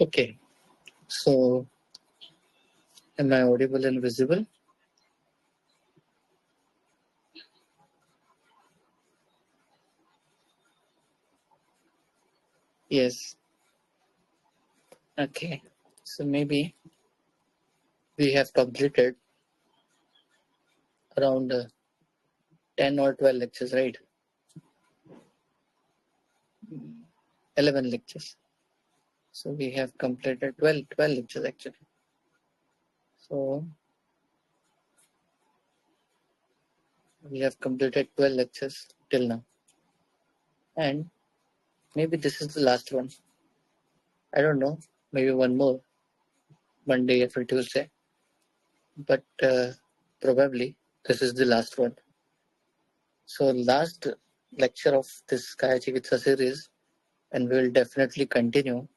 Okay, so am I audible and visible? Yes. Okay, so maybe we have completed around 10 or 12 lectures, right? 11 lectures. So we have completed 12 lectures actually. So we have completed 12 lectures till now. And maybe this is the last one. I don't know. Maybe one more Monday or Tuesday. But probably this is the last one. So last lecture of this Kaya Chikitsa series, and we will definitely continue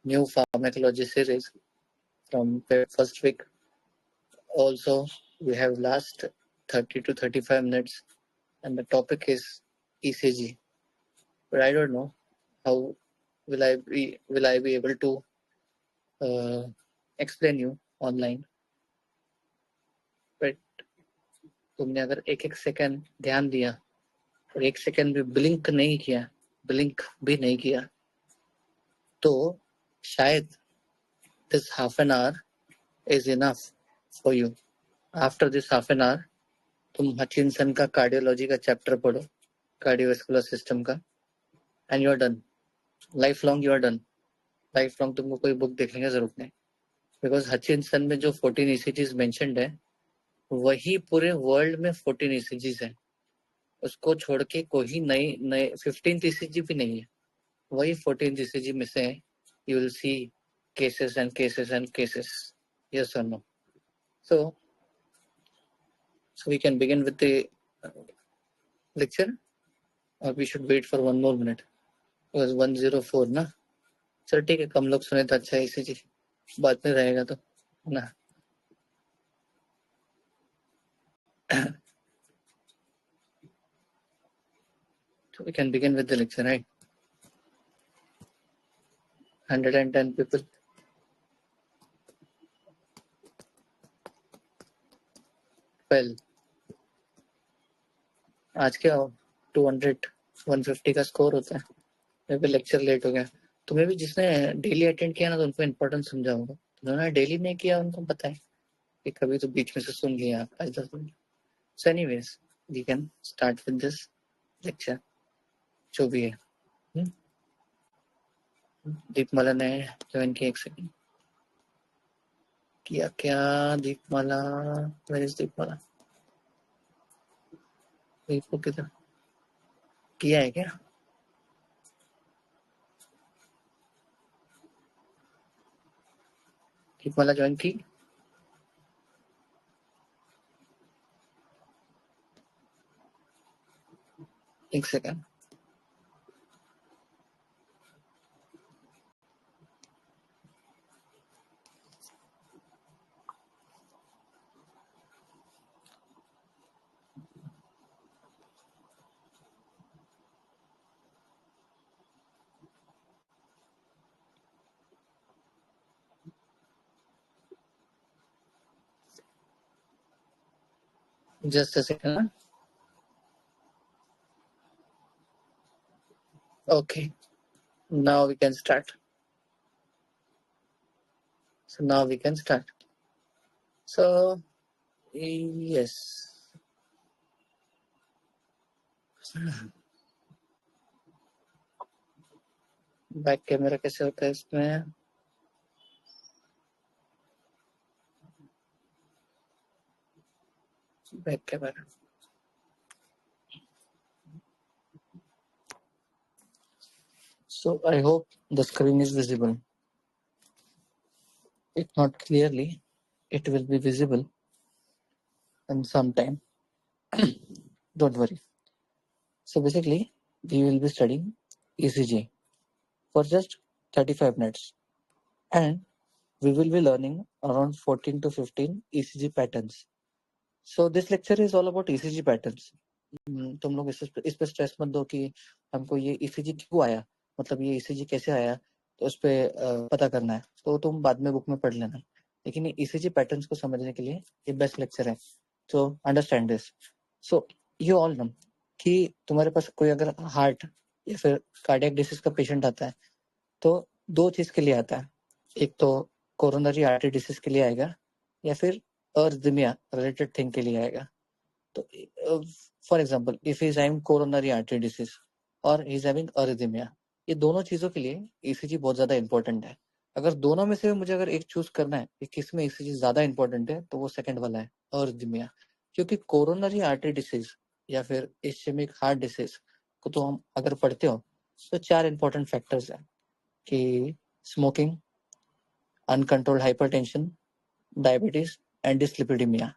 new pharmacology series from the first week. Also, we have last 30 to 35 minutes, and the topic is ECG. But I don't know how will I be able to explain you online. But तुमने अगर एक second ध्यान दिया और एक second भी blink भी नहीं किया तो शायद this half an hour is enough for you. After this half an hour, तुम हचिनसन का कार्डियोलॉजी का चैप्टर पढ़ो, कार्डियोवैस्कुलर सिस्टम का, and you are done. Life long you are done. Life long तुमको कोई बुक देखने की जरूरत नहीं, बिकॉज हचिनसन में जो 14 ECGs मेंशन्ड है वही पूरे वर्ल्ड में 14 ECGs है. उसको छोड़ के कोई नए 15th ECG भी नहीं है, वही 14th ECG में से you will see cases and cases and cases. Yes or no? So we can begin with the lecture, or we should wait for one more minute because 104 ना. चल ठीक है, कम लोग सुने तो अच्छा है, ECG बाद में रहेगा तो ना. So we can begin with the lecture, right? 110 people. Well, आज क्या 200 150 का स्कोर होता है. मेरे पे लेक्चर लेट हो गया. तुम्हें भी जिसने डेली अटेंड किया ना तो उनको इम्पोर्टेंस समझाऊंगा. जिन्होंने डेली नहीं किया उनको पता है कि कभी तो बीच में से सुन लिया 5-10 minute. So anyways, we can start with this lecture. जो भी है. दीपमाला ने ज्वाइन किया, एक सेकंड. किया क्या दीपमाला? वेयर इज दीपमाला? दीपू किधर? किया है क्या? दीपमाला ज्वाइन की? एक second. Just a second. Okay. Now we can start. So yes. Back camera कैसे होता है इसमें? Back camera. So I hope the screen is visible. If not clearly, it will be visible in some time. Don't worry. So basically, we will be studying ECG for just 35 minutes, and we will be learning around 14 to 15 ECG patterns. So this lecture is all about ECG patterns. तुम लोग इस पे stress मत दो कि हमको ये ECG क्यों आया, मतलब ये ECG कैसे आया. तो उस पर पता करना है तो तुम बाद में बुक में पढ़ लेना, लेकिन ये ईसीजी पैटर्न्स को समझने के लिए ये बेस्ट लेक्चर है। So understand this. So you all know कि तुम्हारे पास कोई अगर हार्ट या फिर कार्डियक डिसीज का पेशेंट आता है तो दो चीज के लिए आता है, एक तो कोरोनरी आर्टरी डिसीज के लिए आएगा या फिर अर्जिमिया रिलेटेड थिंग के लिए आएगा। तो for example if he is having coronary artery disease और ही इज हैविंग अर्जिमिया, ये दोनों चीजों के लिए ईसीजी बहुत ज्यादा इंपॉर्टेंट है। अगर दोनों में से मुझे अगर एक चूज करना है कि किस में ईसीजी ज्यादा इंपॉर्टेंट है तो वो सेकंड वाला है, अर्जिमिया। क्योंकि कोरोनरी आर्टरी डिसीज या फिर इस्केमिक हार्ट डिसीज को तो हम अगर पढ़ते हो तो 4 इंपॉर्टेंट फैक्टर्स हैं कि smoking, uncontrolled hypertension, diabetes and dyslipidemia.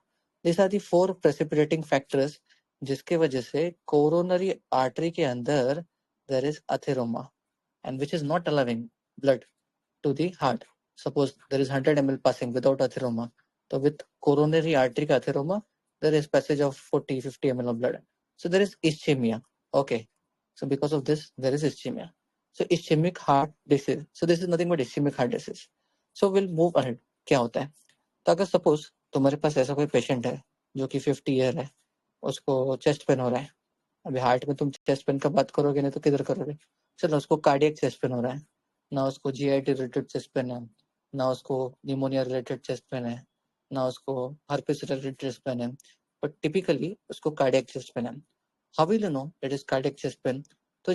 These are the 4 precipitating factors जिसके वजह से कोरोनरी आर्टरी के अंदर there is atheroma and which is not allowing blood to the heart. Suppose there is 100 ml passing without atheroma. So with coronary artery का atheroma, there is passage of 40-50 ml of blood. So there is ischemia. Okay. So because of this, there is ischemia. So ischemic heart disease. So this is nothing but ischemic heart disease. So we'll move ahead. क्या होता है? तो अगर suppose तुम्हारे पास ऐसा कोई patient है जो कि 50 ईयर है, उसको चेस्ट पेन हो रहा है। अभी हार्ट में तुम चेस्ट पेन का बात करोगे नहीं तो किधर करोगे? चलो उसको कार्डियक चेस्ट पेन हो रहा है, ना उसको जीआईटी रिलेटेड चेस्ट पेन है, ना उसको निमोनिया रिलेटेड चेस्ट पेन है, ना उसको हर्पिस रिलेटेड चेस्ट पेन है, बट टिपिकली उसको कार्डियक चेस्ट पेन है। How will you know it is cardiac chest pain? तो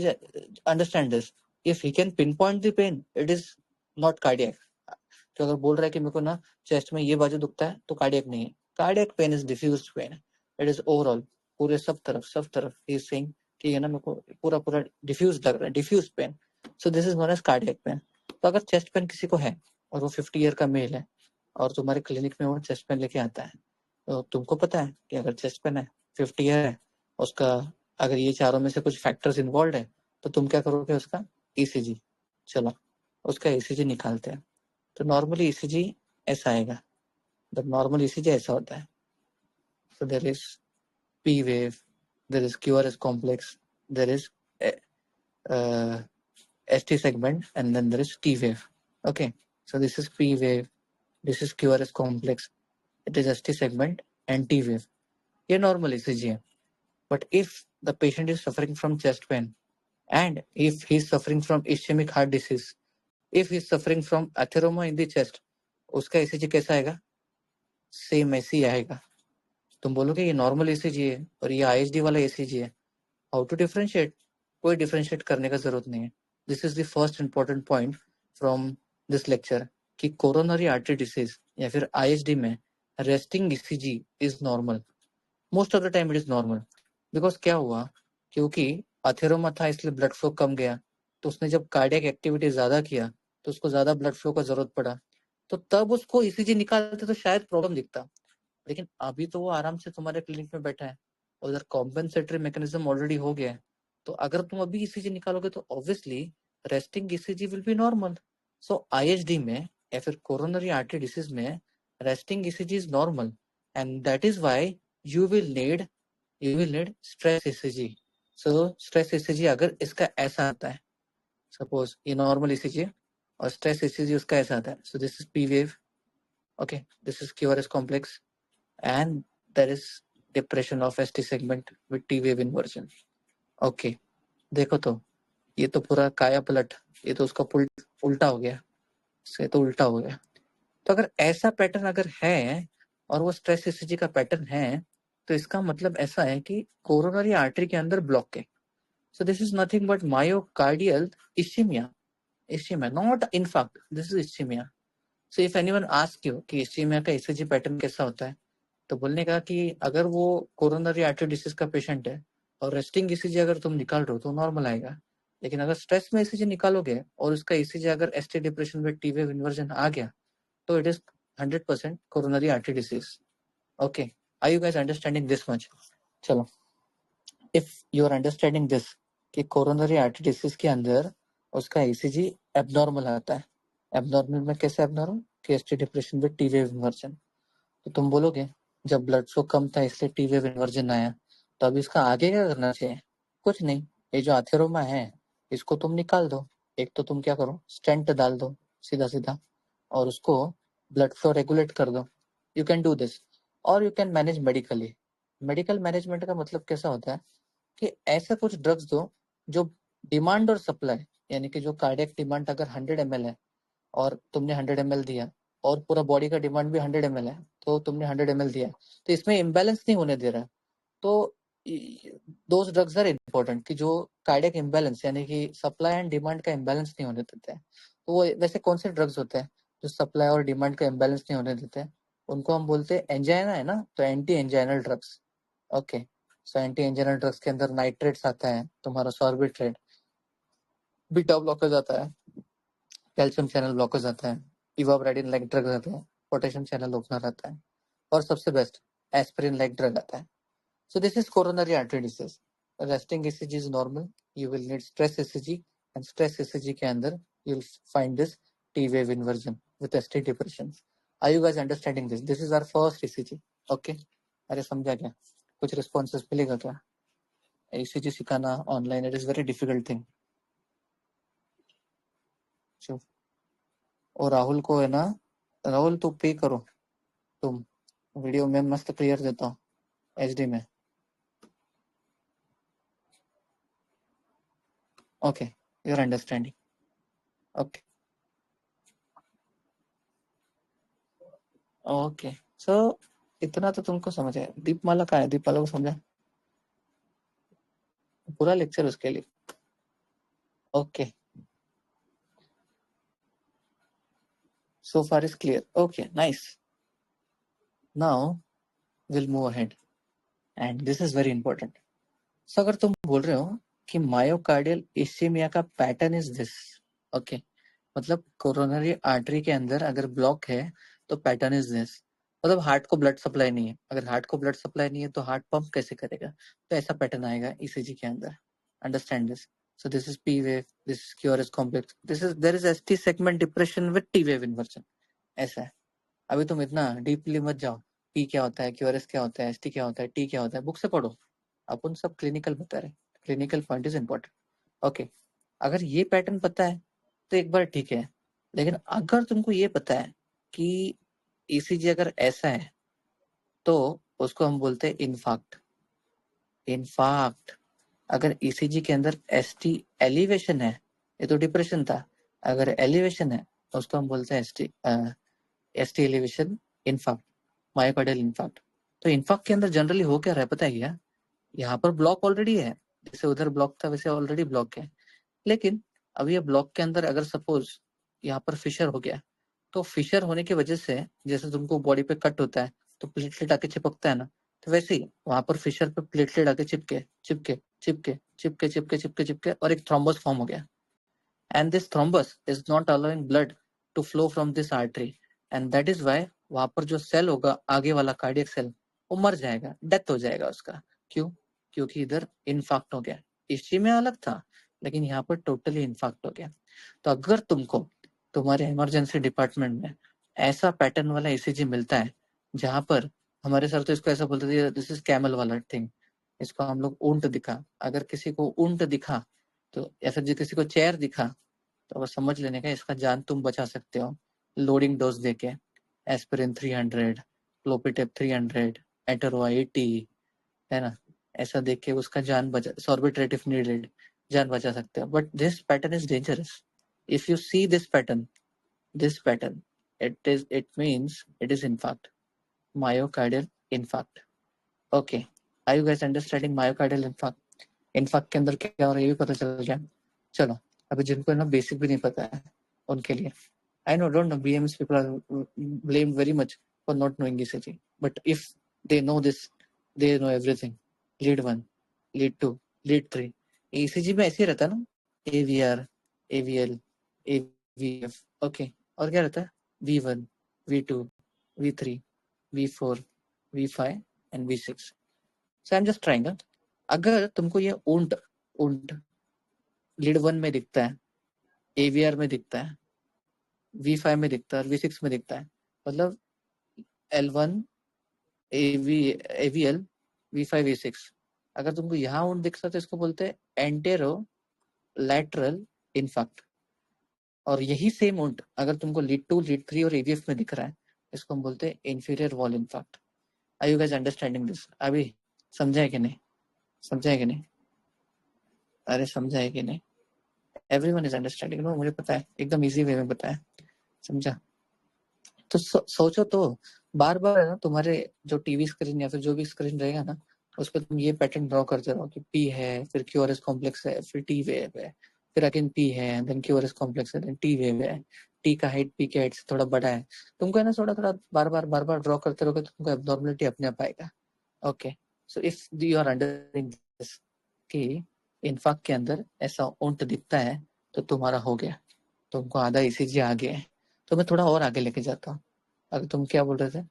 understand this, if he can pinpoint the pain it is not cardiac. तो अगर बोल रहा है कि मेरे को ना चेस्ट में ये बाजू दुखता है तो कार्डियक नहीं है। Cardiac pain is diffused pain, it is overall, पूरे सब तरफ ही इज सेइंग कि है ना मेरे को पूरा डिफ्यूज लग रहा है, diffuse pain. So this is known as cardiac pain. तो अगर चेस्ट पेन किसी को है और वो 50 ईयर का मेल है और तुम्हारे क्लिनिक में वो चेस्ट पेन लेके आता है, तो तुमको पता है कि अगर चेस्ट पेन है, 50 ईयर है, उसका अगर ये चारों में से कुछ फैक्टर्स इन्वॉल्व है तो तुम क्या करोगे? उसका ईसीजी। चलो उसका ईसीजी निकालते हैं। तो नॉर्मली ईसीजी ऐसा आएगा, द नॉर्मल ईसीजी ऐसा होता है। So there is P wave, there is QRS complex, there is ST segment, and then there is T wave. Okay, so this is P wave, this is QRS complex, it is ST segment and T wave. ये normal ECG है. But if the patient is suffering from chest pain and if he is suffering from ischemic heart disease, if he is suffering from atheroma in the chest, उसका ECG कैसा आएगा? Same ऐसे ही आएगा। तुम बोलोगे ये normal ECG है और ये आईएसडी वाला ईसीजी है, हाउ टू डिफरेंशिएट? कोई डिफरेंशिएट करने का जरूरत नहीं है। This is the first important point from this lecture कि कोरोनरी आर्टरी डिसीज या फिर आईएसडी में resting ECG is normal, most of the time it is normal. Because क्या हुआ, क्योंकि अथेरोमा था इसलिए ब्लड फ्लो कम गया, तो उसने जब कार्डियक एक्टिविटी ज्यादा किया तो उसको ज्यादा ब्लड फ्लो का जरूरत पड़ा, तो तब उसको ईसीजी निकालते तो शायद प्रॉब्लम दिखता। लेकिन अभी तो वो आराम से तुम्हारे क्लिनिक में बैठा है और उधर कॉम्पेंसेटरी मैकेनिज्म ऑलरेडी हो गया है, तो अगर तुम अभी ईसीजी निकालोगे तो obviously resting ECG will be normal. So ISD में या फिर कोरोनरी आर्टरी डिसीज में resting ECG is normal and that is why you will need stress ECG. So stress ECG अगर इसका ऐसा आता है, सपोज ये नॉर्मल ईसीजी और स्ट्रेस ईसीजी उसका ऐसा आता है, सो this is P wave, okay, this is QRS complex and there is depression of ST segment with T wave inversion. Okay, देखो तो ये तो पूरा काया पलट, ये तो उसका उल्टा हो गया, से तो उल्टा हो गया। तो अगर ऐसा पैटर्न अगर है और वो स्ट्रेस ईसीजी का पैटर्न है तो इसका मतलब ऐसा है कि कोरोनरी आर्टरी के अंदर ब्लॉक है। सो this is nothing but myocardial ischaemia, not in fact this is ischaemia. So if anyone ask you कि इस्चीमिया का ईसीजी पैटर्न कैसा होता है, तो बोलने का कि अगर वो कोरोनरी आर्टरी डिसीज का पेशेंट है और रेस्टिंग ईसीजी अगर तुम निकाल रहे हो तो नॉर्मल आएगा, लेकिन अगर स्ट्रेस में ईसीजी निकालोगे और उसका ईसीजी अगर एसटी डिप्रेशन में टी वेव इन्वर्जन आ गया तो it is 100% coronary artery disease. Okay, are you guys understanding this much? चलो, if you are understanding this कि कोरोनरी आर्टरी डिसीज के अंदर उसका ईसीजी एबनॉर्मल आता है, एबनॉर्मल में कैसे एबनॉर्मल कि एसटी डिप्रेशन में टी वेव इन्वर्जन, तो तुम बोलोगे जब ब्लड फ्लो कम था इसलिए टी वेव इन्वर्जन आया, तो अब इसका आगे क्या करना चाहिए? कुछ नहीं, ये जो अथेरोमा है इसको तुम निकाल दो, एक तो तुम क्या करो, स्टेंट डाल दो सीधा सीधा और उसको ब्लड फ्लो रेगुलेट कर दो, यू कैन डू दिस। और you can manage medically. Medical management का मतलब कैसा होता है कि ऐसे कुछ ड्रग्स दो जो डिमांड और सप्लाई, यानी कि जो कार्डियक डिमांड अगर 100 ml है और तुमने 100 ml दिया और पूरा बॉडी का डिमांड भी 100 ml है तो तुमने 100 ml दिया, तो इसमें इम्बैलेंस नहीं होने दे रहा। तो दोज ड्रग्स आर इम्पोर्टेंट कि जो कार्डियक इम्बैलेंस यानी कि सप्लाई एंड डिमांड का इम्बैलेंस नहीं होने देते हैं। तो वो वैसे कौन से ड्रग्स होते हैं जो सप्लाई और डिमांड का इम्बैलेंस नहीं होने देते हैं? उनको हम बोलते हैं एंजाइना, है ना, तो anti anginal drugs. Okay, so anti anginal drugs के अंदर नाइट्रेट्स आता है, तुम्हारा सॉर्बिट्रेट, बीटा ब्लॉकर्स आता है, कैल्शियम चैनल ब्लॉकर्स आता है, इवाब्राडिन लाइक ड्रग आता है, पोटेशियम चैनल ओपनर आता है, और सबसे बेस्ट एस्पिरिन लाइक ड्रग आता है। So this is coronary artery disease. Resting ECG is normal. You will need stress ECG, and stress ECG के अंदर you'll find this T wave inversion with ST depression. Are you guys understanding this? This is our first ECG. Okay? अरे समझा क्या? कुछ responses मिलेगा क्या? ECG सिखाना online it is very difficult thing. चुप। और राहुल को है ना, राहुल तो पे करो तुम, वीडियो में मस्त क्लियर देता हूँ HD में। Okay, you're understanding. Okay. Okay, so इतना तो तुमको समझ है। दीपमाला का है, दीपमाला को समझा पूरा लेक्चर उसके लिए। Okay, so far is clear. Okay, nice. Now will move ahead and this is very important. So अगर तुम बोल रहे हो कि मायोकार्डियल इस्चेमिया का पैटर्न इज दिस, ओके, मतलब कोरोनरी आर्टरी के अंदर अगर ब्लॉक है तो पैटर्न इज दिस, मतलब हार्ट को ब्लड सप्लाई नहीं है। अगर हार्ट को ब्लड सप्लाई नहीं है तो हार्ट पंप कैसे करेगा? तो ऐसा पैटर्न आएगा ईसीजी के अंदर। Understand this. So this is P wave, this is QRS complex, this is there is ST segment depression with T wave inversion. ऐसा है। अभी तुम इतना डीपली मत जाओ, पी क्या होता है, क्यूआरएस क्या होता है, एसटी क्या होता है, टी क्या होता है, बुक से पढ़ो। अपन सब क्लिनिकल बता रहे, clinical point is important. Okay, अगर ये पैटर्न पता है तो एक बार ठीक है, लेकिन अगर तुमको ये पता है कि ईसीजी अगर ऐसा है तो उसको हम बोलते हैं इनफाक्ट। इनफाक्ट अगर ईसीजी के अंदर एसटी एलिवेशन है, ये तो डिप्रेशन था, अगर एलिवेशन है तो उसको हम बोलते हैं एसटी एलिवेशन इनफाक्ट, मायोकार्डियल इनफाक्ट। तो इनफाक्ट के अंदर जनरली हो क्या रहा है पता है क्या? यहाँ पर ब्लॉक ऑलरेडी है, जैसे उधर ब्लॉक था वैसे ऑलरेडी ब्लॉक है, लेकिन अब ये ब्लॉक के अंदर अगर सपोज यहाँ पर फिशर हो गया, तो फिशर होने की वजह से जैसे तुमको बॉडी पे कट होता है तो प्लेटलेट आके चिपकता है ना, तो वैसे ही वहां पर फिशर पे प्लेटलेट आके चिपके चिपके चिपके चिपके चिपके चिपके चिपके और एक थ्रोम्बस फॉर्म हो गया। And this thrombus is not allowing blood to flow from this artery, and that is why वहां पर जो सेल होगा आगे वाला कार्डियक सेल वो मर जाएगा, डेथ हो जाएगा उसका। क्यों? क्योंकि इधर इन्फाक्ट हो गया। इसी में अलग था, लेकिन यहाँ पर टोटली इन्फाक्ट हो गया। तो अगर तुमको तुम्हारे इमरजेंसी डिपार्टमेंट में ऐसा पैटर्न वाला ईसीजी मिलता है जहां पर, हमारे सर तो इसको ऐसा बोलते थे, दिस इज कैमल वाला थिंग, इसको हम लोग ऊंट दिखा, अगर किसी को ऊंट दिखा तो या फिर किसी को चेयर दिखा तो बस समझ लेने का इसका जान तुम बचा सकते हो लोडिंग डोज देके। एस्पिरिन 300, क्लोपिटेप 300, एटरो 80, है ना, ऐसा देख के उसका जान बचा, सॉर्बिट्रेट इफ नीडेड, जान बचा सकते हो। But this pattern is dangerous. If you see this pattern, it means it is infarct, myocardial infarct. Okay, are you guys understanding myocardial infarct? Infarct के अंदर क्या हो रहा है ये भी पता चल गया। चलो, अभी जिनको ना बेसिक भी नहीं पता है उनके लिए, I know, don't know, BMS people are blamed very much for not knowing ECG, but if they know this, they know everything. Lead 1, lead 2, lead 3, ECG में ऐसे ही रहता है ना, AVR, AVL, AVF, okay, और क्या रहता है? V1, V2, V3, V4, V5 and V6. So I'm just trying, अगर तुमको ये ऊंट ऊंट लीड 1 में दिखता है, AVR में दिखता है, V5 में दिखता है और V6 में दिखता है, मतलब L1, AVL, V5, V6, अगर तुमको यहाँ ऊंट दिखता है तो इसको बोलते हैं एंटेरो लैटरल इन्फाक्ट। और यही सेम ऊंट अगर तुमको लीड 2, लीड 3 और एवीएफ में दिख रहा है, इसको हम बोलते हैं inferior wall infarct. Are you guys understanding this? अभी समझा है कि नहीं? समझा है कि नहीं? अरे समझा है कि नहीं? एवरीवन इज अंडरस्टैंडिंग नो, मुझे पता है, एकदम इजी वे में बताया, समझा? तो सोचो तो, बार बार है ना तुम्हारे जो टीवी स्क्रीन या फिर जो भी स्क्रीन रहेगा ना, उस पर तुम ये पैटर्न ड्रॉ करते रहो कि पी है, फिर क्यूआरएस कॉम्प्लेक्स है, फिर टी वेव है, फिर अगेन पी है, देन क्यूआरएस कॉम्प्लेक्स है, देन टी वेव है, टी का हाइट पी के हाइट से थोड़ा बड़ा है। तुमको है ना थोड़ा थोड़ा बार बार ड्रॉ करते रहोगे तो तुमको एब्नॉर्मलिटी अपने आप आएगा। Okay, so if you are understanding this कि इन्फाक के अंदर ऐसा ऊंट दिखता है तो तुम्हारा हो गया, तुमको आधा ईसीजी आ गया है। तो मैं थोड़ा और आगे लेके जाता हूँ। अगर तुम क्या बोल रहे थे,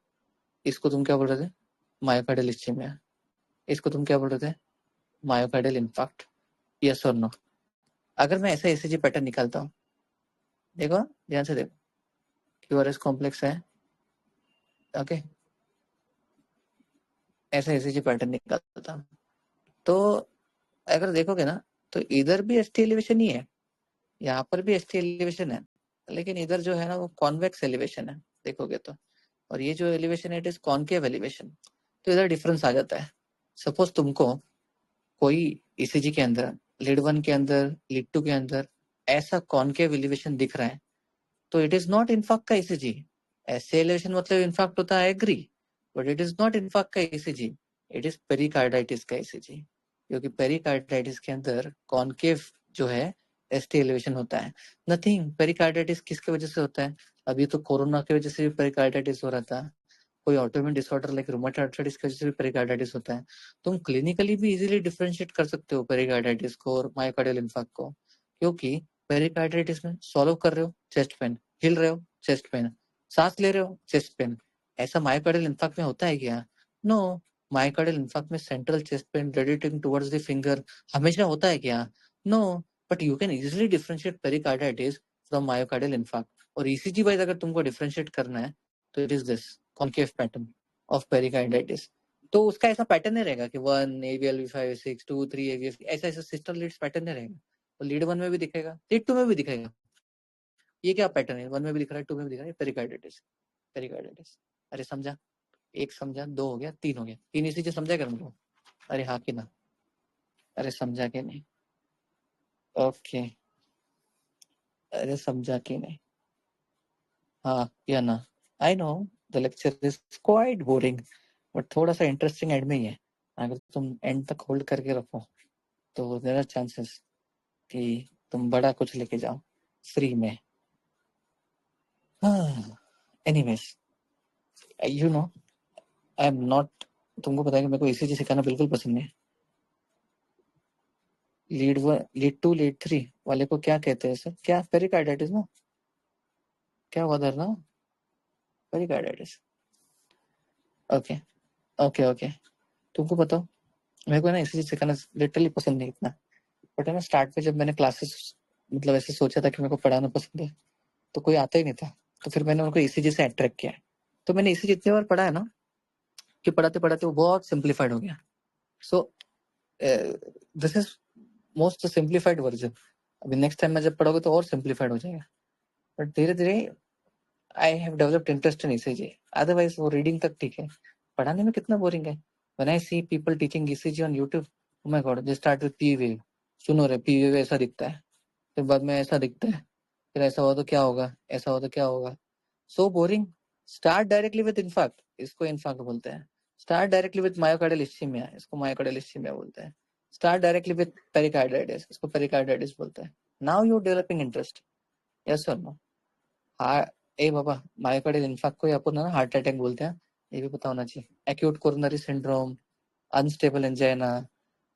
इसको तुम क्या बोल रहे थे, मायोकार्डियल इस्चीमिया, इसको तुम क्या बोल रहे थे, मायोकार्डियल इन्फार्क्ट। यस और नो? अगर मैं ऐसा ईसीजी पैटर्न निकालता हूँ, देखो ध्यान से देखो, क्यूआरएस कॉम्प्लेक्स है, ओके, ऐसा ईसीजी पैटर्न निकालता हूँ, तो अगर देखोगे ना तो इधर भी एसटी एलिवेशन ही है, यहाँ पर भी एसटी एलिवेशन है, लेकिन इधर जो है ना वो कॉन्वेक्स एलिवेशन है देखोगे तो, और ये जो एलिवेशन है इट इज कॉन्केव एलिवेशन। तो इधर डिफरेंस आ जाता है। सपोज तुमको कोई ईसीजी के अंदर, लीड 1 के अंदर, लीड 2 के अंदर ऐसा कॉन्केव एलिवेशन दिख रहा है, तो इट इज नॉट इन्फार्क्ट का ईसीजी। ऐसे एलिवेशन मतलब इन्फार्क्ट होता है, agree, but it is not infarct का ईसीजी, इट इज पेरिकार्डाइटिस का ईसीजी, क्योंकि पेरिकार्डाइटिस के अंदर कॉन्केव जो है एसटी एलिवेशन होता है। नथिंग, पेरिकार्डाइटिस किसके वजह से होता है? अभी तो कोरोना की वजह से भी पेरिकार्डाइटिस हो रहा था, कोई autoimmune disorder like rheumatoid arthritis की वजह से भी पेरिकार्डाइटिस होता है। तुम क्लिनिकली भी इजीली डिफरेंशिएट कर सकते हो पेरिकार्डाइटिस को और मायोकार्डियल इन्फार्क्ट को, क्योंकि पेरिकार्डाइटिस में सॉल्व कर रहे हो चेस्ट पेन, हिल रहे हो चेस्ट पेन, सांस ले रहे हो चेस्ट पेन। ऐसा मायोकार्डियल इन्फार्क्ट में होता है क्या? नो। मायोकार्डियल इन्फार्क्ट में central chest pain radiating towards the finger हमेशा होता है क्या? No. But you can easily differentiate pericarditis from myocardial infarct. और ईसीजी वाइज अगर तुमको डिफरेंशिएट करना है तो it is this concave pattern of pericarditis. तो उसका ऐसा पैटर्न नहीं रहेगा कि 1 AVL 5 6 2 3 AVF, ऐसा ऐसा सिस्टर लीड्स पैटर्न नहीं रहेगा। तो लीड 1 में भी दिखेगा, लीड 2 में भी दिखेगा। ये क्या पैटर्न है, 1 में भी दिख रहा है, 2 में भी दिख रहा है, पेरिकार्डाइटिस, पेरिकार्डाइटिस। अरे समझा? एक समझा, 2 हो गया, 3 हो गया, 3 इसी से समझा कर तुमको? अरे हाँ कि ना? अरे समझा कि नहीं? ओके, अरे समझा कि नहीं? हाँ या ना? I know the lecture is quite boring, but थोड़ा सा इंटरेस्टिंग एंड में ही है। अगर तुम एंड तक होल्ड करके रखो तो देयर आर चांसेस कि तुम बड़ा कुछ लेके जाओ फ्री में। Anyways, you know, I am not, तुमको पता है कि मेरे को ईसीजी सिखाना बिल्कुल पसंद नहीं। लीड 1, लीड 2, लीड 3 वाले को क्या कहते हैं सर? क्या? पेरिकार्डाइटिस ना? क्या हुआ धरना? पेरिकार्डाइटिस। ओके ओके ओके, तुमको बताओ, मेरे को ना ईसीजी सिखाना लिटरली पसंद नहीं इतना, बट है ना स्टार्ट में जब मैंने क्लासेस मतलब ऐसे सोचा था कि मेरे को पढ़ाना पसंद है, तो कोई आता ही नहीं था, तो फिर मैंने उनको ईसीजी से अट्रैक्ट किया। तो मैंने ईसीजी इतनी बार पढ़ा है ना कि पढ़ाते पढ़ाते वो बहुत सिंप्लीफाइड हो गया। सो this is most simplified version. अभी नेक्स्ट टाइम मैं जब पढ़ोगे तो और सिंप्लीफाइड हो जाएगा, बट धीरे धीरे I have developed interest in ECG. Otherwise वो रीडिंग तक ठीक है, पढ़ाने में कितना बोरिंग है। When I see people teaching ECG on YouTube, oh my God, they start with P wave. सुनो रे, पी वेव ऐसा दिखता है, फिर बाद में ऐसा दिखता है, फिर ऐसा हुआ तो क्या होगा, ऐसा हुआ तो क्या होगा। So boring. Start directly with infarct, इसको इन्फार्क्ट बोलते हैं। Start directly with myocardial ischaemia, इसको मायोकार्डियल इस्चीमिया बोलते हैं। स्टार्ट डायरेक्टली विद पेरिकार्डाइटिस, इसको पेरिकार्डाइटिस बोलते हैं। Now you are developing interest, yes और नो? हाँ, ए बाबा, मायोकार्डियल इन्फार्क्ट को अपन ना हार्ट अटैक बोलते हैं, ये भी पता होना चाहिए। Acute coronary syndrome, unstable angina,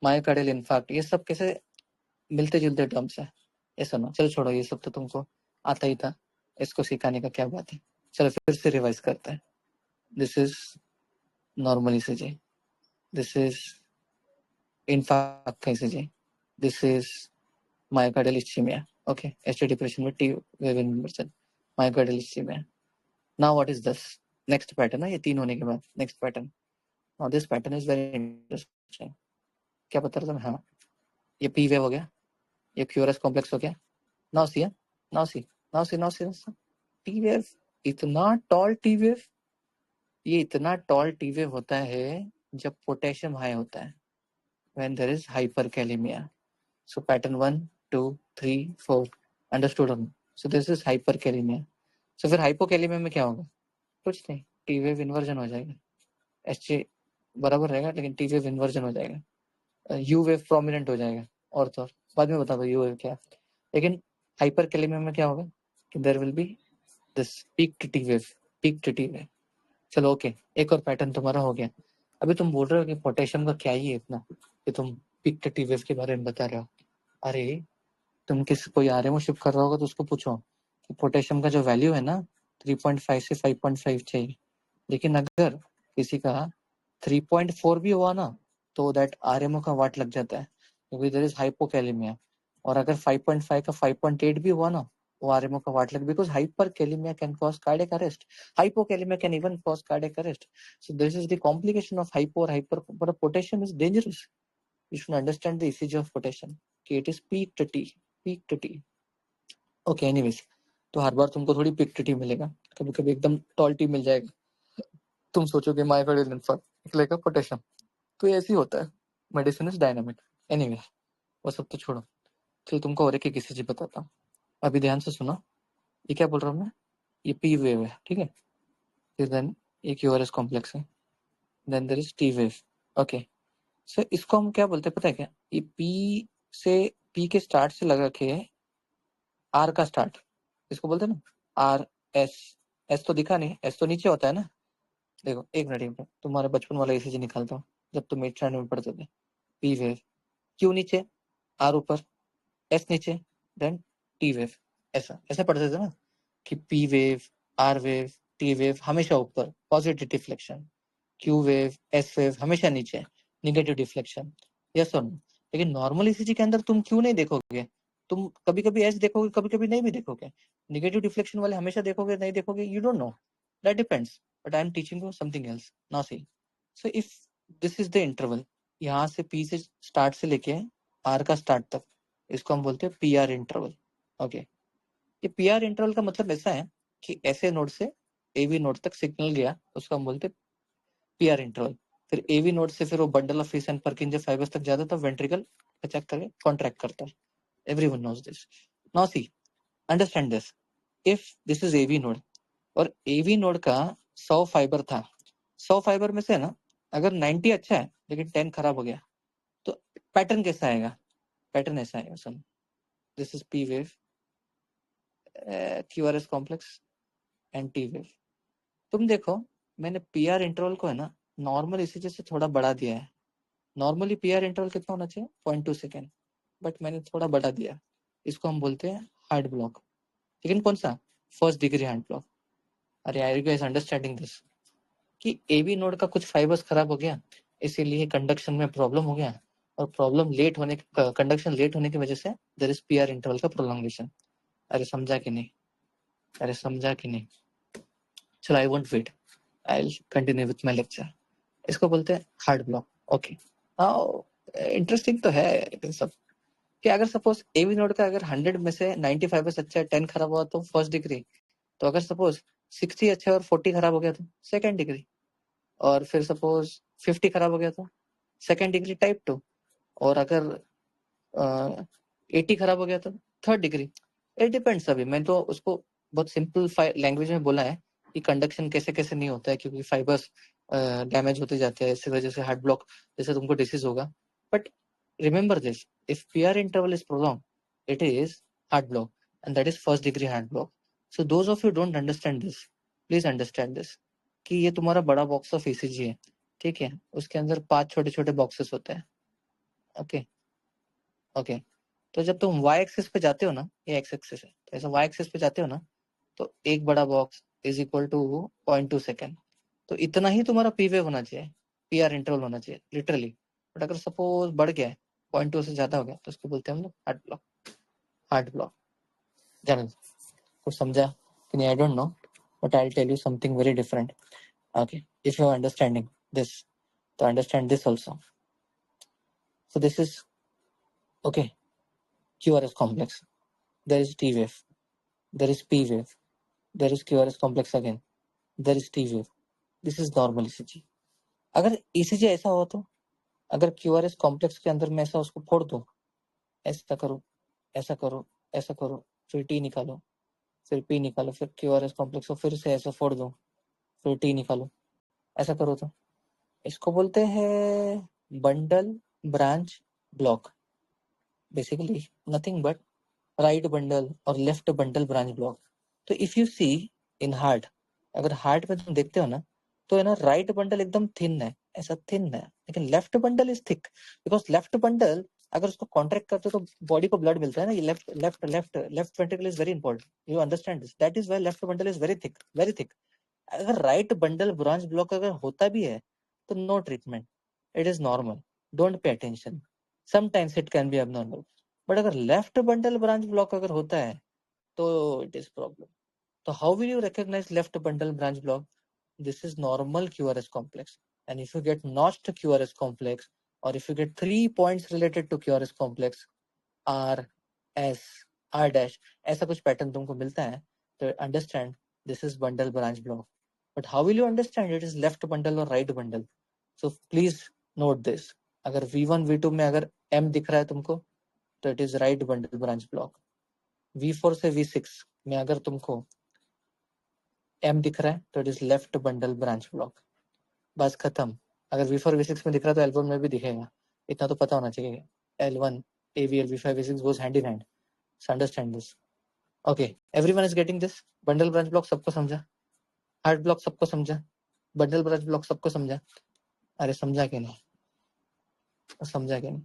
myocardial infarct, ये सब कैसे मिलते जुलते टर्म्स है, ये सुनो। चलो छोड़ो, ये सब तो तुमको आता ही था, इसको सिखाने का क्या बात है। चलो फिर से रिवाइज करते हैं। This is normal ECG, this is infarct का ECG, this is myocardial ischemia, okay, ST depression में T wave inversion, myocardial ischemia. Now what is this? Next pattern है ये 3 होने के बाद, next pattern. Now this pattern is very interesting. क्या बता रहा था मैं? हाँ, ये पी वेव हो गया, ये क्यूरस कॉम्प्लेक्स हो गया। Now see, now see, now see T wave, इतना टॉल टी वेव, ये इतना टॉल टी वेव होता है जब पोटेशियम हाई होता है, when there is hyperkalemia. So pattern 1, 2, 3, 4 understood on. So this is hyperkalemia. So फिर hypokalemia में क्या होगा? कुछ नहीं, टी वेव इन्वर्जन हो जाएगा, एच बराबर रहेगा लेकिन टी वेव इन्वर्जन हो जाएगा, यू वेव प्रोमिनेंट हो जाएगा, और तो और बाद में बता दो यू वेव क्या है। लेकिन हाइपरकेलेमिया में क्या होगा कि there will be this peak T wave, peak T wave. चलो ओके, एक और पैटर्न तुम्हारा हो गया। अभी तुम बोल रहे हो कि पोटेशियम का क्या ही है इतना कि तुम पीक टी वेव के बारे में बता रहे हो। अरे तुम किसी कोई आरएमओ शिफ्ट कर रहा होगा तो उसको पूछो कि पोटेशियम का जो वैल्यू है ना 3.5 से 5.5 चाहिए, लेकिन अगर किसी का 3.4 भी हुआ ना तो दैट आरएमओ का वाट लग जाता है क्योंकि देयर इज हाइपोकैलेमिया। और अगर 5.5 का 5.8 भी हुआ ना वो आरएमओ का वाट लग, because hyperkalemia can cause cardiac arrest, hypokalemia can even cause cardiac arrest. So this is the complication of hypo और hyper, but potassium is dangerous. You should understand the ECG of potassium कि it is peak to T, peak to T. Okay, anyways, तो हर बार तुमको थोड़ी peak to T मिलेगा, कभी कभी एकदम tall T मिल जाएगा, तुम सोचोगे मायोकार्डियल इन्फार्क्ट निकलेगा पोटेशियम, तो ऐसे ही होता है, मेडिसिन इज डायनामिक। एनीवे वो सब तो छोड़ो, चलो तुमको और एक ECG बताता हूँ। अभी ध्यान से सुनो, ये क्या बोल रहा हूँ मैं, ये P वेव है, ठीक है, फिर देन ये QRS कॉम्प्लेक्स है, then there is T wave. Okay, so इसको हम क्या बोलते हैं पता है क्या, ये पी के स्टार्ट से लगा के आर का स्टार्ट, इसको बोलते हैं ना आर एस। एस तो दिखा नहीं, एस तो नीचे होता है ना। देखो एक मिनट तुम्हारे बचपन वाला ECG निकालता हूँ जब तुम 8th स्टैंडर्ड में पढ़ते थे। पी वेव, क्यू नीचे, आर ऊपर, एस नीचे, देन टी वेव। ऐसा ऐसा पढ़ते थे ना कि P wave, R wave, T wave हमेशा ऊपर positive deflection, Q wave, S wave हमेशा नीचे निगेटिव डिफ्लेक्शन, यस और नो। लेकिन नॉर्मल ECG के अंदर तुम क्यू नहीं देखोगे, तुम कभी कभी एस देखोगे, कभी कभी नहीं भी देखोगे, निगेटिव डिफ्लेक्शन वाले हमेशा देखोगे नहीं देखोगे, you don't know, that depends, but I am teaching you something else now see. So if this is the interval, यहाँ से पी से स्टार्ट से लेके आर का स्टार्ट तक, इसको हम बोलते हैं पी आर इंटरवल। ओके, ये पी आर इंटरवल का मतलब ऐसा है कि ऐसे नोड से एवी नोड तक सिग्नल गया, उसको हम बोलते हैं पी आर इंटरवल। फिर एवी नोड से फिर वो bundle of His and Purkinje fibres तक जाता था, वेंट्रिकल चेक करके कॉन्ट्रैक्ट करता है, everyone knows this. Now see, understand this, if this is AV node और एवी नोड का 100 फाइबर था, 100 फाइबर में से ना अगर 90 अच्छा है लेकिन 10 खराब हो गया तो पैटर्न कैसा आएगा, पैटर्न ऐसा आएगा, सुन, this is P wave, QRS complex and T wave. तुम देखो मैंने पी आर इंटरवल को है ना नॉर्मल ECG से थोड़ा बढ़ा दिया है। नॉर्मली पी आर इंटरवल कितना होना चाहिए, 0.2 सेकेंड, बट मैंने थोड़ा बढ़ा दिया, इसको हम बोलते हैं हार्ट ब्लॉक। लेकिन कौन सा, फर्स्ट डिग्री हार्ट ब्लॉक। अरे are you guys understanding this कि एबी नोड का कुछ फाइबर्स खराब हो गया, इसीलिए कंडक्शन में प्रॉब्लम हो गया, और प्रॉब्लम लेट होने, कंडक्शन लेट होने की वजह से there is P R interval का प्रोलॉन्गेशन। अरे समझा कि नहीं, अरे समझा कि नहीं, चलो I won't wait, I will continue with my lecture. इसको बोलते हैं heart block. Okay, now interesting तो है इन सब कि अगर सपोज एवी नोड का अगर 100 में से 95 बस अच्छा है, 10 खराब हुआ तो फर्स्ट डिग्री, तो अगर सपोज 60 अच्छा है और 40 खराब हो गया तो सेकंड डिग्री, और फिर सपोज 50 खराब हो गया तो सेकंड डिग्री टाइप 2, और अगर 80 खराब हो गया तो थर्ड डिग्री। It depends. अभी मैं तो उसको बहुत सिंपल लैंग्वेज में बोला है कि कंडक्शन कैसे कैसे नहीं होता है क्योंकि फाइबर्स डैमेज होते जाते हैं, इसी वजह से हार्ट ब्लॉक जैसे तुमको डिसीज होगा। But remember this, if PR interval is prolong it is heart block and that is first degree heart block. So those of you don't understand this, please understand this कि ये तुम्हारा बड़ा box of ECG है, ठीक है, उसके अंदर 5 छोटे छोटे बॉक्सेस होते हैं। ओके ओके, तो जब तुम y एक्सिस पे जाते हो ना, ये x एक्सिस है, तो ऐसा y एक्सिस पे जाते हो ना, तो एक बड़ा box is equal to 0.2 second, तो इतना ही तुम्हारा पी वेव होना चाहिए, पी आर इंटरवल होना चाहिए लिटरली। बट अगर सपोज बढ़ गया है 0.2 से ज्यादा हो गया तो उसको बोलते हैं हम लोग हार्ट ब्लॉक, हार्ट ब्लॉक। जाने दो, कुछ समझा कि नहीं, I don't know, but I will tell you something very different. Okay, if you are understanding this तो understand this also. So this is okay, QRS complex, there is T wave, there is P wave, there is QRS complex again, there is T wave. This is normal ECG. अगर ECG ऐसा हुआ तो अगर QRS complex के अंदर मैं ऐसा उसको फोड़ दूं, ऐसा करो, ऐसा करो, ऐसा करो, फिर T निकालो, फिर P निकालो, फिर QRS कॉम्प्लेक्स को फिर से ऐसा फोड़ दो, फिर T निकालो, ऐसा करो तो इसको बोलते हैं bundle branch block. Basically nothing but right bundle और लेफ्ट बंडल ब्रांच ब्लॉक. तो if you see in heart, अगर हार्ट में तुम देखते हो ना, तो है ना राइट बंडल एकदम थिन है, ऐसा थिन है, लेकिन left bundle is thick. Because left bundle अगर उसको कॉन्ट्रैक्ट करते हो तो बॉडी को ब्लड मिलता है ना. ये left left left left ventricle is very important. You understand this. That is why left bundle is very thick, very thick. अगर राइट बंडल ब्रांच ब्लॉक अगर होता भी है तो no treatment, it is normal, don't pay attention. Sometimes it can be abnormal, but अगर left bundle branch block अगर होता है तो इट इज प्रॉब्लम. तो how will you recognise left bundle branch block? This is normal QRS complex, and if you get notched QRS complex, or if you get 3 points related to QRS complex, R, S, R dash, ऐसा कुछ pattern तुमको मिलता है तो understand this is bundle branch block. But how will you understand it is left bundle और right bundle? So please note this. अगर V1 V2 में अगर M दिख रहा है तुमको तो it is right bundle branch block. V4 से V6 में अगर तुमको M दिख रहा है तो it is left bundle branch block. बस खत्म. अगर V4 V6 में दिख रहा है तो L1 में भी दिखेगा. इतना तो पता होना चाहिए. L1 AVL V5 V6 goes hand in hand. So understand this. Okay, everyone is getting this. Bundle branch block सबको समझा, हार्ट ब्लॉक सबको समझा, बंडल ब्रांच ब्लॉक सबको समझा. अरे समझा कि नहीं, समझा कि नहीं?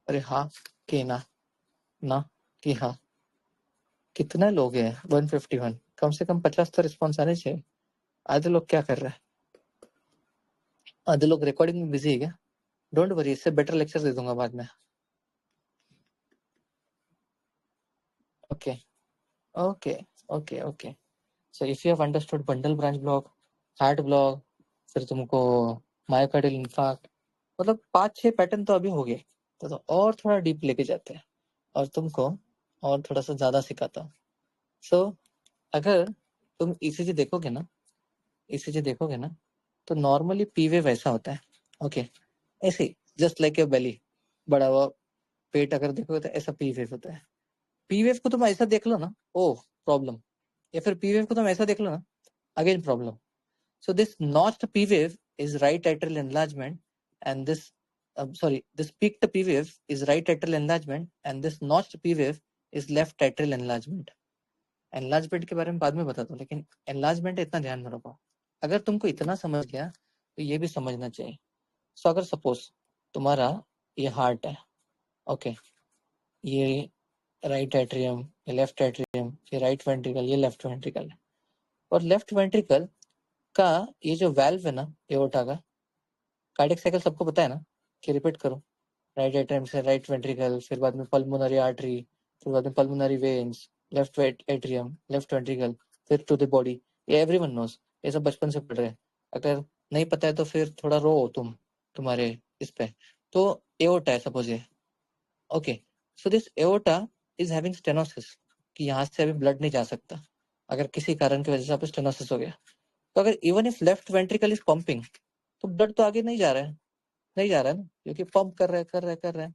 अरे हाँ कि ना, ना कि हाँ. कितने लोग हैं? 151. कम से कम 50 तो रिस्पॉन्स आने चाहिए. आधे लोग क्या कर रहे हैं? आधे लोग रिकॉर्डिंग में बिजी है क्या? डोंट वरी, इससे बेटर लेक्चर दे दूंगा बाद में. Okay okay okay okay. So if you have understood bundle branch block, heart block, फिर तुमको मायोकार्डियल इंफार्क्ट, मतलब 5-6 पैटर्न तो अभी हो गए. तो और थोड़ा डीप लेके जाते हैं और तुमको और थोड़ा सा ज्यादा सिखाता हूँ. सो अगर तुम ECG देखोगे ना, ECG देखोगे ना तो नॉर्मली P वेव ऐसा होता है. ओके, ऐसे जस्ट लाइक योर बेली, बड़ा हुआ पेट अगर देखोगे तो ऐसा P वेव होता है. P वेव को तुम ऐसा देख लो ना, ओ प्रॉब्लम. या फिर P वेव को तुम ऐसा देख लो ना, again problem. So this notched P wave is right atrial enlargement, and this peaked P wave is right atrial enlargement, and this notched P wave is left atrial enlargement. Enlargement के बारे में बाद में बताता हूँ, लेकिन enlargement इतना ध्यान में रखो. अगर तुमको इतना समझ गया तो ये भी समझना चाहिए. So अगर सपोज तुम्हारा ये हार्ट है, ओके, ये राइट एट्रियम, ये लेफ्ट एट्रियम, ये राइट वेंट्रिकल, ये लेफ्ट वेंट्रिकल है, और लेफ्ट वेंट्रिकल का ये जो वाल्व है ना एओर्टा का, कार्डियक साइकिल सबको पता है ना, कि रिपीट करो. राइट एट्रियम से राइट वेंट्रिकल, फिर बाद में पल्मोनरी आर्टरी, फिर बाद में pulmonary veins, left atrium, left ventricle, फिर टू द बॉडी. ये एवरीवन नोस, ये सब बचपन से पढ़ रहे हैं. अगर नहीं पता है तो फिर थोड़ा रो तुम्हारे इस पे. तो एओर्टा है सपोज ये. Okay, so this aorta is having stenosis, कि यहाँ से अभी ब्लड नहीं जा सकता. अगर किसी कारण की वजह से आप स्टेनोसिस हो गया तो अगर even if left ventricle is pumping तो ब्लड तो आगे नहीं जा रहा है, नहीं जा रहा है ना, क्योंकि पंप कर रहा है.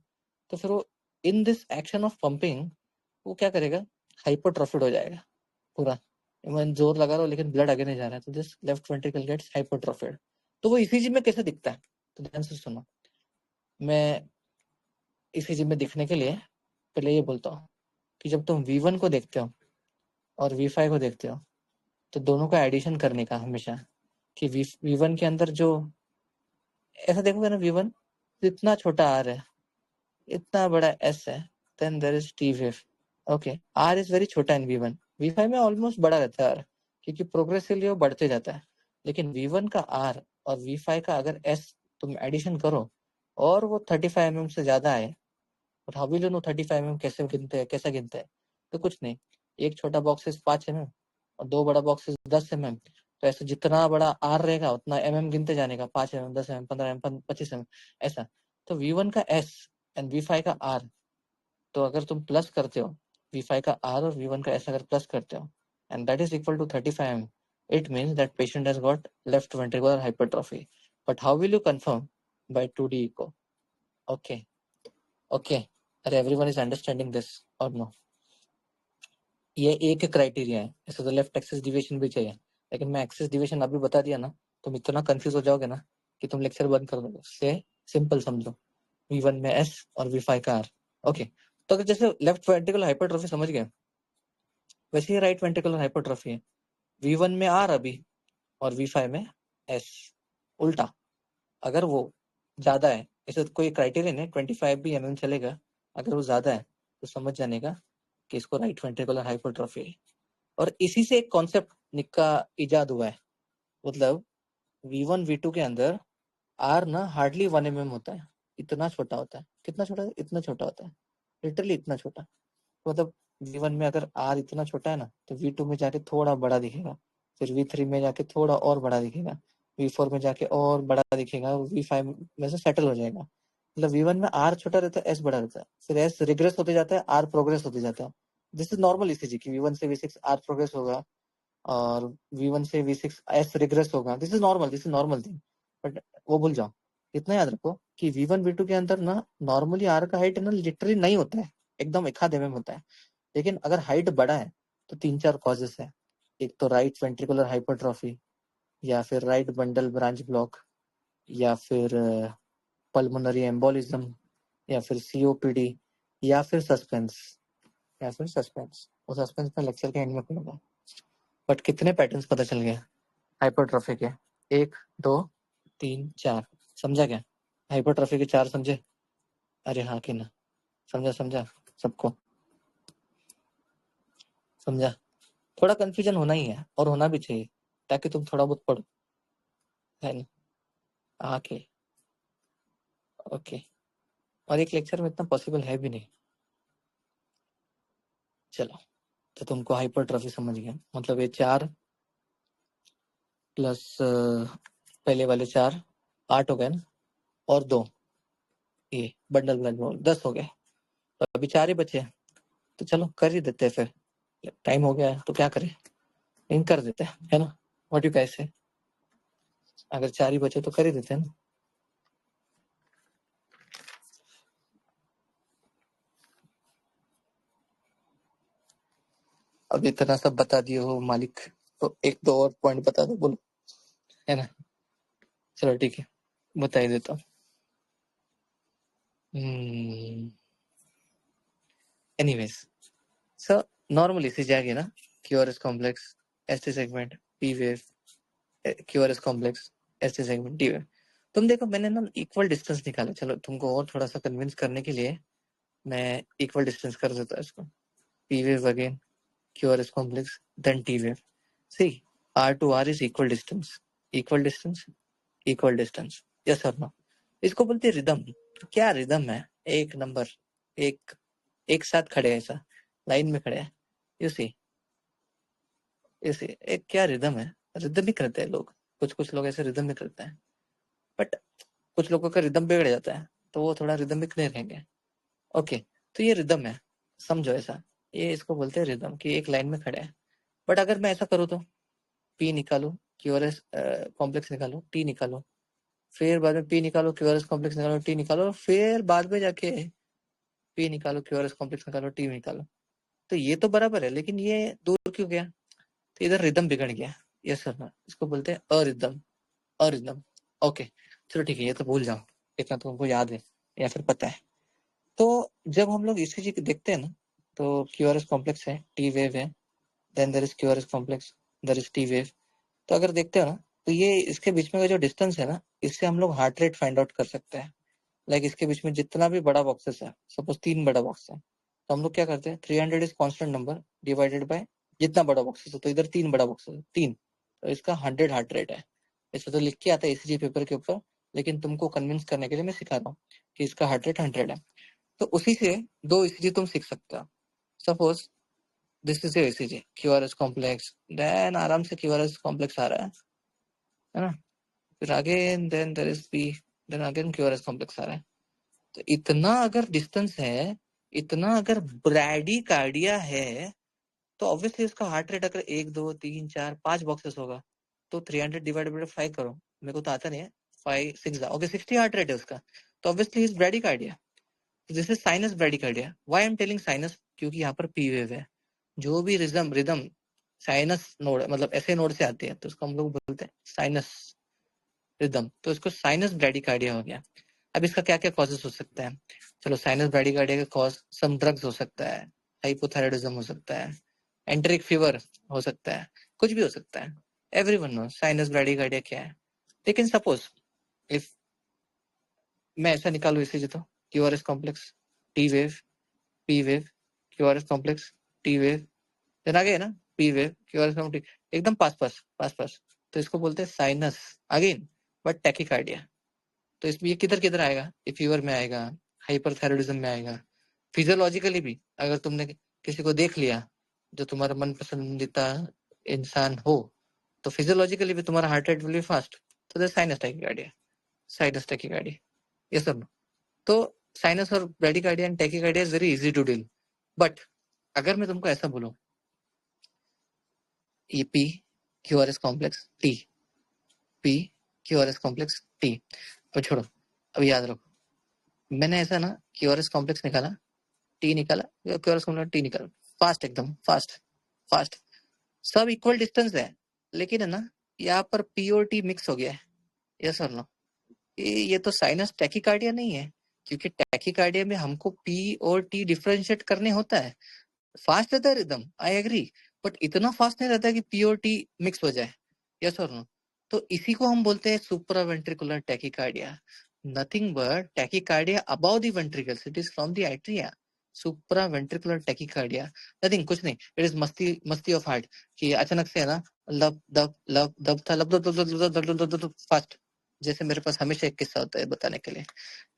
तो फिर वो in this action of pumping वो क्या करेगा, हाइपोट्रोफिड हो जाएगा पूरा. इवन जोर लगा रहा हो लेकिन ब्लड आगे नहीं जा रहा है, तो दिस लेफ्ट वेंट्रिकल गेट्स हाइपोट्रोफिड. तो वो ECG में कैसे दिखता है? तो ध्यान से सुनो. मैं ECG में दिखने के लिए पहले ये बोलता हूँ कि जब तुम V1 को देखते हो और V5 को देखते हो तो दोनों का एडिशन करने का हमेशा, कि V1 के अंदर जो ऐसा देखोगे ना, V1 इतना छोटा R है, इतना बड़ा S है, then there is T wave. Okay, R is very छोटा इन V1. V5 में ऑलमोस्ट बड़ा रहता है R, क्योंकि प्रोग्रेसिवली वो बढ़ते जाता है. लेकिन V1 का R और V5 का अगर S तुम एडिशन करो और वो 35 mm से ज्यादा है, और how will you no 35 mm कैसे गिनते हैं, कैसा गिनते हैं? तो कुछ नहीं, एक छोटा बॉक्स इज 5 mm और दो बड़ा बॉक्स इज 10 mm. तो ऐसे जितना बड़ा R रहेगा उतना mm गिनते जाने का, 5 mm, 10 mm, 15 mm, 25 mm, ऐसा. तो V1 का S एंड V5 का R, तो अगर तुम प्लस करते हो V5 का R और V1 का S अगर प्लस करते हो and that is equal to 35 mm, it means that patient has got left ventricular hypertrophy. But how will you confirm? By 2D echo. Okay. अरे everyone is understanding this or no? ये एक criteria है, इससे तो left axis deviation भी चाहिए, लेकिन मैं एक्सिस डिविएशन अभी बता दिया ना, तुम इतना कंफ्यूज हो जाओगे ना कि तुम लेक्चर बंद कर दोगे। से सिंपल समझो, V1 में S और V5 का R। ओके, तो अगर जैसे लेफ्ट वेंट्रिकुलर हाइपरट्रोफी समझ गए, वैसे ही राइट वेंट्रिकुलर हाइपरट्रोफी है। V1 में R अभी और V5 में S। उल्टा, अगर वो ज्यादा है, ऐसे कोई क्राइटेरिया नहीं, 25 भी mm चलेगा, अगर वो ज्यादा है तो समझ जाने का कि इसको राइट वेंट्रिकुलर हाइपरट्रोफी है। और इसी से एक कॉन्सेप्ट का इजाद हुआ है, मतलब V1 V2 के अंदर R ना हार्डली 1 mm होता है, इतना छोटा होता है। कितना छोटा है? इतना छोटा होता है, लिटरली इतना छोटा। मतलब V1 में अगर R इतना छोटा है ना, तो V2 में जाके थोड़ा बड़ा दिखेगा, फिर V3 में जाके थोड़ा और बड़ा दिखेगा, V4 में जाके और बड़ा दिखेगा, V5 में से सेटल हो जाएगा। मतलब V1 में R छोटा रहता है, S बड़ा रहता है, फिर S रिग्रेस होते जाता है, R प्रोग्रेस होते जाता है। दिस इज नॉर्मल ईसीजी की V1 से V6 R प्रोग्रेस होगा और V1 से V6 S रिग्रेस होगा। This is normal thing. But वो भूल जाओ, इतना याद रखो कि V1 V2 के अंदर ना नॉर्मली R का हाइट ना लिटरली नहीं होता है, एकदम 1 mm होता है। लेकिन अगर हाइट बड़ा है तो 3-4 कॉजेस है। एक तो राइट वेंट्रिकुलर हाइपरट्रॉफी, या फिर राइट बंडल ब्रांच ब्लॉक, या फिर पल्मोनरी एम्बोलिज्म, या फिर सीओपीडी, या फिर सस्पेंस। वो सस्पेंस में लेक्चर के एंड में पड़ेगा। बट कितने पैटर्न्स पता चल गए हाइपरट्रॉफी के? 1 2 3 4। समझा क्या? हाइपरट्रॉफी के 4 समझे? अरे हाँ कि ना? समझा सबको? समझा? थोड़ा कंफ्यूजन होना ही है और होना भी चाहिए, ताकि तुम थोड़ा बहुत पढ़ो, है ना? आके ओके। और एक लेक्चर में इतना पॉसिबल है भी नहीं। चलो, तो तुमको हाइपरट्रॉफी समझ गया, मतलब ये 4 प्लस पहले वाले 4 8 हो गए ना, और 2 ये बंडल ब्लड 10 हो गए। तो अभी 4 ही बचे, तो चलो कर ही देते हैं फिर, टाइम हो गया है तो क्या करें, इन कर देते हैं, है ना? व्हाट यू गाइस से? अगर 4 ही बचे तो कर ही देते हैं ना। अब इतना सब बता दिए हो मालिक, तो एक दो और पॉइंट बता दो, बोलो, है ना? चलो ठीक है, बता ही देता हूँ। एनीवेज, सो नॉर्मल इसी जाएगी ना, QRS complex, ST segment, P wave, QRS complex, ST segment, D wave. तुम देखो, मैंने ना इक्वल डिस्टेंस निकाला, चलो तुमको और थोड़ा सा कन्विंस करने के लिए मैं इक्वल डिस्टेंस कर देता हूँ इसको। P wave again, QRS complex, then T wave. See, R to R is equal distance. Equal distance, equal distance. Yes or no? इसको बोलते हैं रिदम। क्या रिदम है? एक नंबर, एक साथ खड़े हैं, ऐसा लाइन में खड़े हैं। यू सी एक क्या रिदम है? रिदम ही करते हैं लोग, कुछ लोग ऐसे रिदम ही करते हैं। बट कुछ लोगों का रिदम बिगड़ जाता है, तो वो थोड़ा रिदमिक नहीं रहेंगे। ओके, तो ये रिदम है, समझो ऐसा। ये इसको बोलते हैं रिदम, कि एक लाइन में खड़े हैं। बट अगर मैं ऐसा करूँ तो पी निकालो, क्यूआरएस कॉम्प्लेक्स निकालो, टी निकालो, फिर बाद में पी निकालो, क्यूआरएस कॉम्प्लेक्स निकालो, टी निकालो, फिर बाद में जाके पी निकालो, क्यूआरएस कॉम्प्लेक्स निकालो, टी निकालो। तो ये तो बराबर है, लेकिन ये दूर क्यों गया? तो इधर रिदम बिगड़ गया। यस सर ना, इसको बोलते हैं अरिदम। अरिदम। ओके, चलो ठीक है, ये तो भूल जाओ, इतना तो हमको याद है या फिर पता है। तो जब हम लोग ईसीजी देखते हैं ना, तो क्यूआरएस कॉम्प्लेक्स है, टी वेव है, then there is QRS complex, there is T wave. तो अगर देखते हो ना, तो ये इसके बीच में का जो डिस्टेंस है ना, इससे हम लोग हार्ट रेट फाइंड आउट कर सकते हैं। लाइक इसके बीच में जितना भी बड़ा बॉक्सेस है, सपोज 3 बड़ा बॉक्स है, तो हम लोग क्या करते हैं, 300 is constant number divided by जितना बड़ा बॉक्सेस है। तो इधर 3 बड़ा बॉक्सेस है, 3, तो इसका 100 हार्ट रेट है। इसमें तो लिख के आता है ईसीजी पेपर के ऊपर, लेकिन तुमको कन्विंस करने के लिए मैं सिखा रहा हूँ कि इसका हार्ट रेट 100 है। तो उसी से 2 ईसीजी तुम सीख सकते हो। Suppose this is ECG QRS complex, then आराम से क्यूआरएस कॉम्प्लेक्स आ रहा है ना? फिर again then there is P, then again QRS complex आ रहा है। तो इतना अगर डिस्टेंस है, इतना अगर ब्रैडीकार्डिया है तो ऑब्वियसली उसका हार्ट रेट अगर 1 2 3 4 5 बॉक्सेस होगा तो 300 डिवाइडेड बाय 5 करो, मेरे को तो आता नहीं है, 5 6 ओके 60 हार्ट रेट है उसका, तो obviously is bradycardia. This is sinus bradycardia. Why I am telling sinus, क्योंकि यहाँ पर पी वेव है, जो भी रिदम रिदम साइनस नोड मतलब ऐसे नोड से आती है तो उसको हम लोग बोलते हैं साइनस रिदम, तो इसको साइनस ब्रैडीकार्डिया हो गया। अब इसका क्या क्या कॉजेस हो सकता है, चलो साइनस ब्रैडीकार्डिया का कॉज सम ड्रग्स हो सकता है, हाइपोथायराइडिज्म हो सकता है, एंटेरिक फीवर हो सकता है, कुछ भी हो सकता है। एवरीवन नो साइनस ब्रैडीकार्डिया क्या है। लेकिन सपोज इफ मैं ऐसा निकालू इसी तो QRS complex T wave P wave QRS complex T wave, फिर आगे है ना पी वेव क्यूआरएस कॉम्प्लेक्स एकदम पास पास पास पास, तो इसको बोलते हैं साइनस अगेन बट टैकीकार्डिया। तो इसमें ये किधर किधर आएगा, ये फीवर में आएगा, हाइपरथायराइडिज्म में आएगा, फिजियोलॉजिकली भी अगर तुमने किसी को देख लिया जो तुम्हारा मन पसंदीदा इंसान हो तो फिजियोलॉजिकली भी तुम्हारा heart rate will be fast, तो that's sinus tachycardia. Sinus tachycardia ये सब। तो साइनस और bradycardia and tachycardia is very easy to deal. But अगर मैं तुमको ऐसा बोलूं ये P QRS complex T, P QRS complex T, अब छोड़ो, अब याद रखो मैंने ऐसा ना क्यूआरएस कॉम्प्लेक्स निकाला, टी निकाला, क्यूआरएस कॉम्प्लेक्स टी निकाला, फास्ट एकदम फास्ट फास्ट, सब इक्वल डिस्टेंस है, लेकिन है ना यहाँ पर पी और टी मिक्स हो गया है। यस और नो, ये तो साइनस टैकीकार्डिया नहीं है, क्योंकि टैकीकार्डिया में हमको पी और टी डिफरेंशिएट करने होता है। फास्ट रहता है रिदम, आई एग्री, बट इतना फास्ट नहीं रहता कि पी और टी मिक्स हो जाए। यस और नो, तो इसी को हम बोलते हैं supraventricular tachycardia. Nothing but tachycardia above the ventricles, it is from the atria. Supraventricular tachycardia nothing, कुछ नहीं, इट इज मस्ती मस्ती ऑफ हार्ट कि अचानक से है ना लब दब लब दब था लब दब दब दब दब दब दब फास्ट। जैसे मेरे पास हमेशा एक किस्सा होता है बताने के लिए।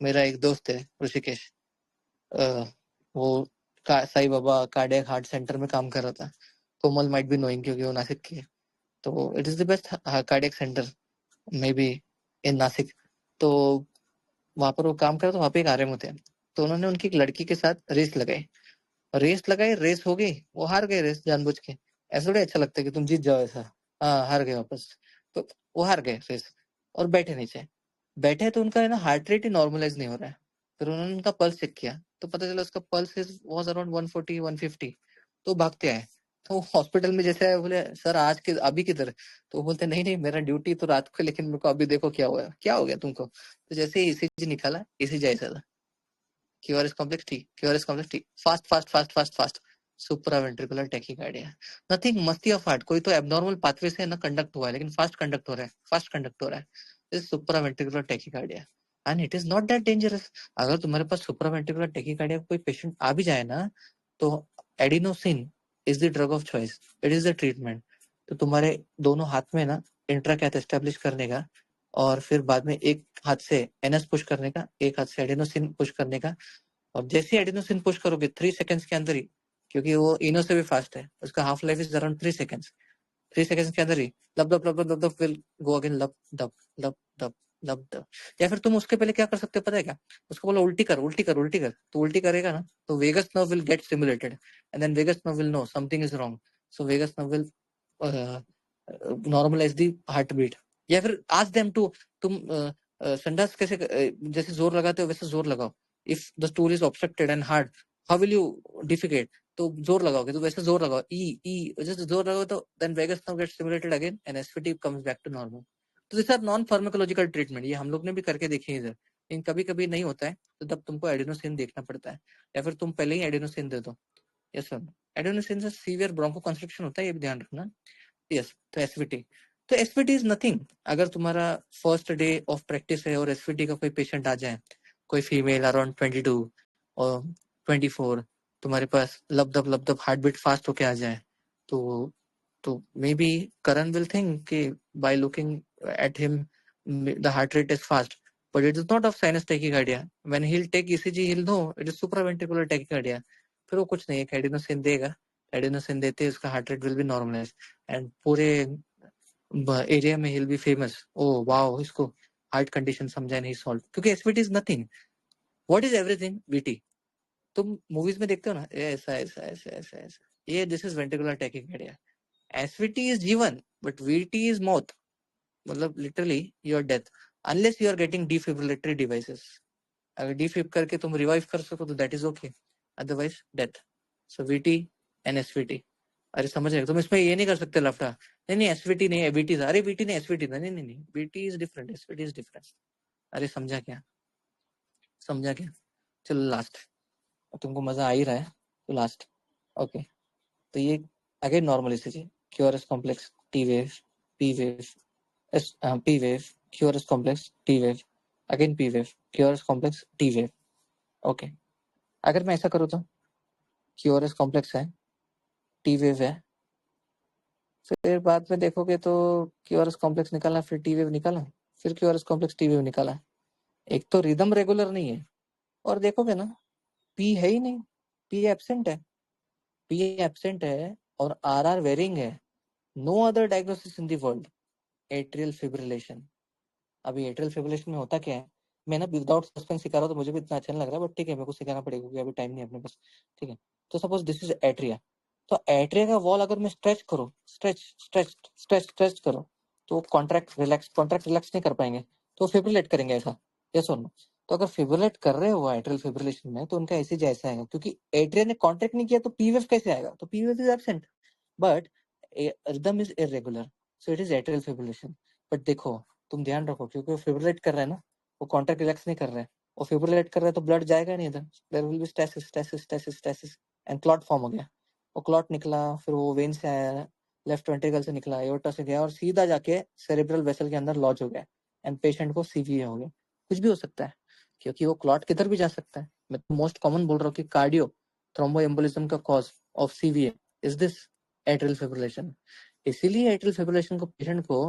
मेरा एक दोस्त है ऋषिकेश, वो Sai Baba cardiac heart centre में काम कर रहा था। कोमल माइट बी नोइंग क्योंकि वो नासिक की है, तो it is the best cardiac centre may be in Nashik. तो वहां पर वो काम कर रहा था, वहां पे एक आरएम होते हैं, तो उन्होंने उनकी एक लड़की के साथ रेस लगाई, रेस हो गई, वो हार गए रेस जानबूझ के। ऐसा थोड़ी अच्छा लगता है कि तुम जीत जाओ ऐसा, हाँ हार गए वापस। तो वो हार गए रेस और बैठे नीचे, बैठे तो उनका है ना हार्ट रेट ही नॉर्मलाइज नहीं हो रहा है। फिर उन्होंने उनका पल्स चेक किया तो पता चला उसका पल्स वाज अराउंड 140 150। तो भागते आए, तो हॉस्पिटल में जैसे आए बोले सर आज के अभी किधर, तो वो बोलते नहीं नहीं मेरा ड्यूटी तो रात को, लेकिन मेरे को अभी देखो क्या हुआ, क्या हो गया तुमको। तो जैसे ही ईसीजी निकाला, ईसीजी ऐसा था QRS complex T, QRS complex T, fast fast fast fast fast, supraventricular tachycardia. Nothing मस्ती ऑफ हार्ट, कोई तो एब्नॉर्मल पाथवे से ना कंडक्ट हुआ है लेकिन फास्ट कंडक्ट हो रहा है, फास्ट कंडक्ट हो रहा है, this supraventricular tachycardia and it is not that dangerous. अगर तुम्हारे पास सुप्रावेंट्रिकुलर टैकीकार्डिया कोई पेशेंट आ भी जाए ना तो adenosine is the drug of choice, it is the treatment. तो तुम्हारे दोनों हाथ में ना इंट्राकैथ एस्टेब्लिश करने का और फिर बाद में एक हाथ से एनएस पुश करने का, एक हाथ से एडेनोसिन पुश करने का, और जैसे ही एडेनोसिन पुश करोगे 3 सेकंड्स के अंदर ही, क्योंकि वो इनो से भी फास्ट है, उसका half life is around 3 seconds, 3 seconds के अंदर ही लब दब लब दब दब विल गो अगेन लब दब लब दब लब दब। या फिर तुम उसके पहले क्या कर सकते हो पता है क्या, उसको बोलो उल्टी कर उल्टी कर उल्टी कर, तो उल्टी करेगा ना तो vagus nerve will get stimulated and then vagus nerve will know something is wrong, so vagus nerve will normalise the heart beat. या फिर आस्क देम टू, तुम संडास कैसे जैसे जोर लगाते हो वैसे जोर लगाओ। If the stool is obstructed and hard, how will you defecate, तो जोर लगाओगे तो वैसे जोर लगाओ, ई जैसे जोर लगाओ तो then vagus nerve gets stimulated again and SVT comes back to normal. तो this are non pharmacological treatment, ये हम लोग ने भी करके देखे हैं इधर, लेकिन कभी कभी नहीं होता है तो तब तुमको एडिनोसिन देखना पड़ता है, या फिर तुम पहले ही एडिनोसिन दे दो। यस सर, एडिनोसिन से सीवियर ब्रोंको कंस्ट्रक्शन होता है, ये भी ध्यान रखना। यस, तो एसवीटी, तो एसवीटी इज नथिंग। अगर तुम्हारा फर्स्ट डे ऑफ प्रैक्टिस है और एसवीटी का कोई पेशेंट आ जाए, कोई फीमेल अराउंड 22 और 24, तुम्हारे पास लब दब हार्ट बीट फास्ट होके आ जाए, तो maybe Karan will think कि by looking at him the heart rate is fast, but it is not of sinus tachycardia. When he'll take ECG, he'll know it is supraventricular tachycardia. फिर वो कुछ नहीं, एक एडिनोसिन देगा, adenosine देते ही उसका heart rate will be normalise and पूरे एरिया में he'll be famous. Oh wow, इसको हार्ट कंडीशन समझा नहीं सॉल्व, क्योंकि SVT is nothing. What is everything? VT. तुम मूवीज में देखते हो ना, ये ऐसा ऐसा ऐसा ऐसा ऐसा, ये this is ventricular tachycardia. SVT is जीवन, बट वीटी इज मौत. मतलब literally your death, unless you are getting defibrillatory devices. अगर डिफिब करके तुम रिवाइव कर सको तो that is okay, otherwise death. So VT and SVT. अरे समझ रहे हो? तुम इसमें ये नहीं कर सकते लफड़ा, नहीं नहीं एसवीटी नहीं बीटी, अरे बीटी नहीं एसवीटी नहीं नहीं नहीं, BT is different, SVT is different. अरे समझा क्या, समझा क्या? चलो लास्ट, तुमको मजा आ ही रहा है तो लास्ट. ओके, तो ये again normal ECG, QRS complex, T wave, P wave, P wave, QRS complex, T wave, again P wave, QRS complex, T wave. Okay, अगर मैं ऐसा करूँ तो क्यूआरएस कॉम्प्लेक्स है, टी वेव है, फिर बाद में देखोगे तो क्यूआरएस कॉम्प्लेक्स निकाला, फिर टी वेव निकाला, फिर क्यूआरएस कॉम्प्लेक्स टी वेव निकाला. एक तो रिदम रेगुलर नहीं है, और देखोगे ना पी है ही नहीं, पी एब्सेंट है, पी एब्सेंट है और आर वेरिंग है. No other diagnosis in the world. Atrial fibrillation. अभी एट्रियल फिब्रिलेशन में होता क्या है, मैं ना विदाउट सस्पेंस सिखा रहा हूँ तो मुझे भी इतना अच्छा नहीं लग रहा है, बट ठीक है मेरे को सिखाना पड़ेगा क्योंकि अभी टाइम नहीं है अपने पास. ठीक है, तो सपोज दिस इज एट्रिया, तो एट्रिया का वॉल अगर मैं स्ट्रेच करूँ, स्ट्रेच स्ट्रेच स्ट्रेच स्ट्रेच करूँ, तो कॉन्ट्रैक्ट रिलैक्स नहीं कर पाएंगे, तो फिब्रिलेट करेंगे ऐसा, यस और नो. तो अगर फिब्रिलेट कर रहे हो एट्रियल फिब्रिलेशन में तो उनका ऐसे जैसा आएगा, क्योंकि एट्रिया ने कॉन्ट्रैक्ट नहीं किया तो पीवेव कैसे आएगा, तो P wave is absent, but rhythm is irregular, so it is atrial fibrillation. But देखो, तुम ध्यान रखो, क्योंकि वो फिब्रिलेट कर रहा है ना, वो कॉन्ट्रैक्ट रिलैक्स नहीं कर रहा है, वो फिब्रिलेट कर रहा है तो ब्लड जाएगा नहीं इधर, there will be stasis stasis stasis stasis, and clot form हो गया. वो क्लॉट निकला, फिर वो वेन से आया, लेफ्ट वेंट्रिकल से निकला, एओर्टा से गया और सीधा जाके सेरेब्रल वेसल के अंदर लॉज हो गया, एंड पेशेंट को सीवीए हो गया. कुछ भी हो सकता है, क्योंकि वो क्लॉट किधर भी जा सकता है. मैं मोस्ट कॉमन बोल रहा हूँ कि कार्डियो थ्रोम्बोएम्बोलिज्म का cause of CVA is this atrial fibrillation. इसीलिए एट्रियल फिब्रिलेशन को पेशेंट को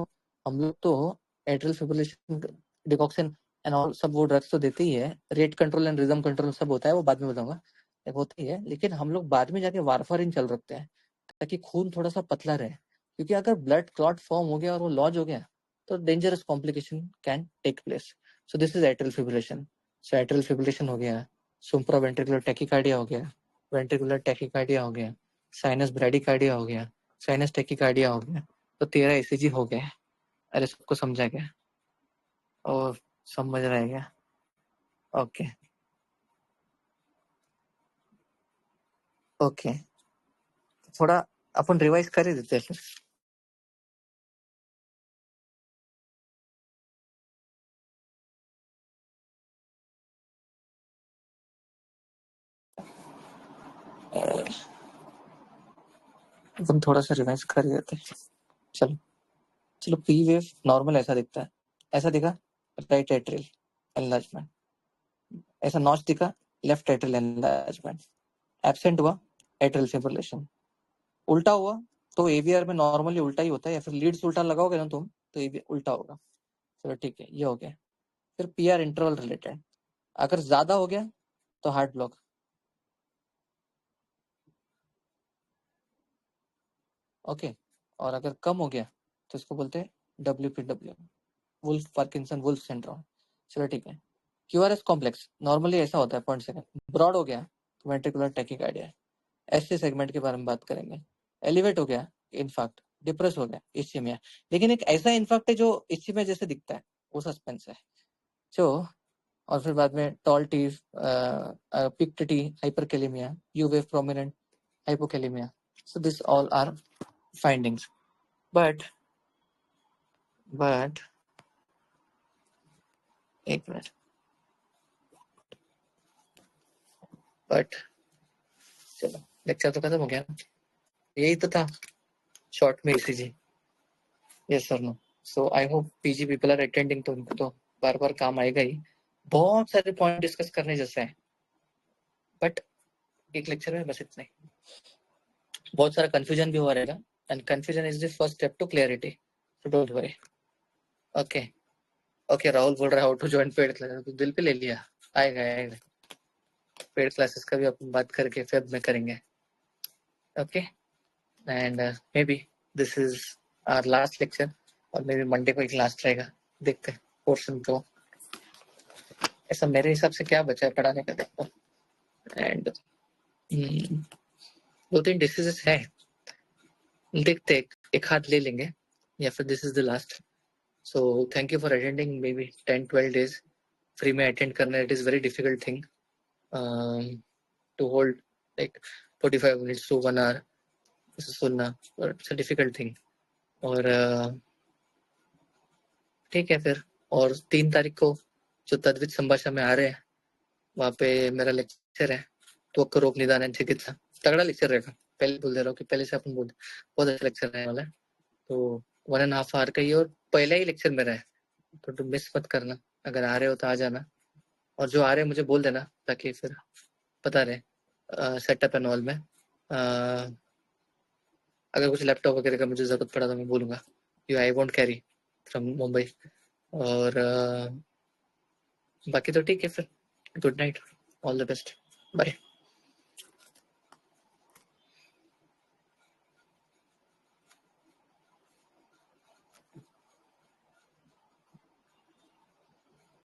हम लोग तो atrial fibrillation digoxin and all सब वो ड्रग्स तो देते ही है, rate control and rhythm control सब होता है, वो बाद में बताऊंगा, होता ही है. लेकिन हम लोग बाद में जाके वारफारिन चल रखते हैं ताकि खून थोड़ा सा पतला रहे, क्योंकि अगर ब्लड क्लॉट फॉर्म हो गया और वो लॉज हो गया तो dangerous complication can take place. So this is atrial fibrillation. So atrial fibrillation हो गया, सुप्रा वेंट्रिकुलर टैकीकार्डिया हो गया, वेंट्रिकुलर टैकीकार्डिया हो गया, साइनस ब्रैडीकार्डिया हो गया, साइनस टैकीकार्डिया हो गया, तो 13 ईसीजी हो गया. अरे सबको समझा गया और समझ रहा है क्या? ओके ओके, थोड़ा अपन रिवाइज कर ही देते हैं. अपन थोड़ा सा रिवाइज कर ही देते हैं. चलो चलो, पी वेव नॉर्मल ऐसा दिखता है, ऐसा दिखा राइट एट्रियल एनलार्जमेंट, ऐसा नॉच दिखा लेफ्ट एट्रियल एनलार्जमेंट, एब्सेंट हुआ एट्रियल फिब्रिलेशन, उल्टा हुआ तो एवीआर में नॉर्मली उल्टा ही होता है, या फिर लीड्स उल्टा लगाओगे ना तुम तो ये उल्टा होगा. चलो ठीक है, ये हो गया. फिर पीआर इंटरवल रिलेटेड, अगर ज्यादा हो गया तो हार्ट ब्लॉक. ओके, और अगर कम हो गया तो इसको बोलते हैं WPW, Wolff Parkinson Wolff syndrome. चलो ठीक है. क्यूआरएस कॉम्प्लेक्स नॉर्मली ऐसा होता है, पॉइंट सेकंड ब्रॉड हो गया तो वेंट्रिकुलर टैकीकार्डिया, ऐसे सेगमेंट के बारे में बात करेंगे. एलिवेट हो गया इनफैक्ट, डिप्रेस हो गया इस्चीमिया, लेकिन एक ऐसा इनफैक्ट है जो इस्चीमिया जैसे दिखता है, वो सस्पेंस है. जो और फिर बाद में tall T, peaked T, hyperkalemia, U wave prominent hypokalemia. So this all are findings. But but एक मिनट, बट चलो लेक्चर तो खत्म हो गया, यही तो था शॉर्ट में ECG. Yes sir no. So I hope PG people are attending, तो उनको तो बार बार काम आएगा ही. बहुत सारे पॉइंट डिस्कस करने जैसे हैं, बट एक लेक्चर में बस इतना ही. बहुत सारा कंफ्यूजन भी हुआ रहेगा, and confusion is the first step to clarity, so don't worry. Okay okay, Rahul बोल रहा है how to join paid class, तो दिल पे ले लिया. आएगा आएगा, पेड क्लासेस का भी अपन बात करके फेब में करेंगे. Okay, and maybe this is our last lecture, और मे बी मंडे को एक लास्ट रहेगा, देखते हैं पोर्शन. तो ऐसा मेरे हिसाब से क्या बचा है पढ़ाने का, देखो. एंड 2-3 डिसीजेस है, देखते एक हाथ ले लेंगे या फिर this is the last. So thank you for attending. Maybe 10-12 days free में अटेंड करना, it is very difficult thing to hold like 45 minutes to 1 hour सुनना, इट्स अ डिफिकल्ट थिंग. और ठीक है फिर. और 3 तारीख को जो तद्वित संभाषा में आ रहे हैं, वहाँ पे मेरा लेक्चर है, त्वक रोग निदान एंड चिकित्सा. तगड़ा लेक्चर रहेगा, पहले बोल दे रहा हूँ कि पहले से अपन बोल, बहुत अच्छा लेक्चर रहने वाला है. तो 1.5 hour का ही और पहला ही लेक्चर मेरा है, तो तुम मिस मत करना. अगर आ रहे हो तो आ जाना, और जो आ रहे हैं मुझे बोल देना ताकि फिर पता रहे सेटअप एंड ऑल में. अगर कुछ लैपटॉप वगैरह का मुझे जरूरत पड़ा तो मैं बोलूँगा. You I won't carry from Mumbai. और बाकी तो ठीक है फिर. Good night, all the best, bye.